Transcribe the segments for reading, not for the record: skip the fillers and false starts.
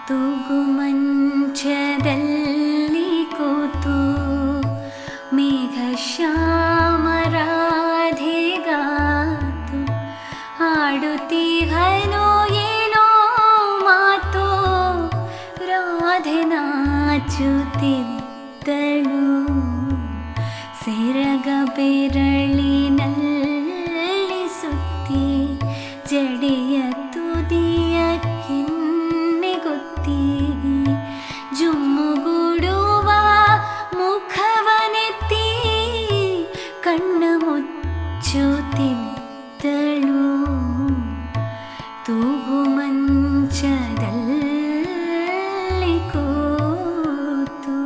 ತೂಗು ಮಂಚದಲ್ಲಿ ಕೂತು ಮೇಘ ಶ್ಯಾಮರಾಧೆಗಾತು ಹಾಡುತ್ತೀಹನೋ ಏನೋ ಮಾತು ರಾಧೆ ನಾಚುತ್ತಿದ್ದಳು ಸೆರಗ ಬೆರಳಿನಲ್ಲಿ ಸುತ್ತಿ ಜಡೆಯ ತುದಿಯ ಕೆನ್ನೆಗೊತ್ತಿ ಜುಮ್ಮುಗೂಡುವ ಮುಖವನೆತ್ತಿ ಕಣ್ಣು ಮುಚ್ಚುತ್ತಿದ್ದಳು ತೂಗು ಮಂಚದಲ್ಲಿ ಕೂತು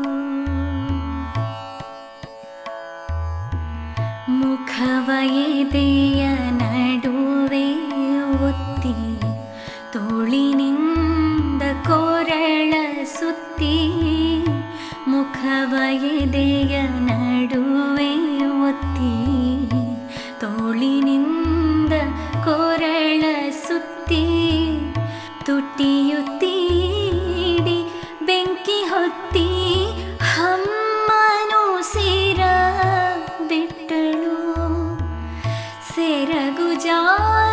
ಮುಖವ ಎದೆಯ ನಡುವೆ ಒತ್ತಿ ತೋಳಿನಿಂದ ಕೊರಳ ಸುತ್ತಿ ಮುಖವ ಎದೆಯ ನಡುವೆ ಒತ್ತಿ ತೋಳಿನಿಂದ ಕೊರಳ ಸುತ್ತಿ ತುಟಿಯುತ್ತೀಡಿ ಬೆಂಕಿ ಹೊತ್ತಿ ಹಮ್ಮನು ಸಿರ ಬಿಟ್ಟಳು ಸೆರಗು ಜಾರಿ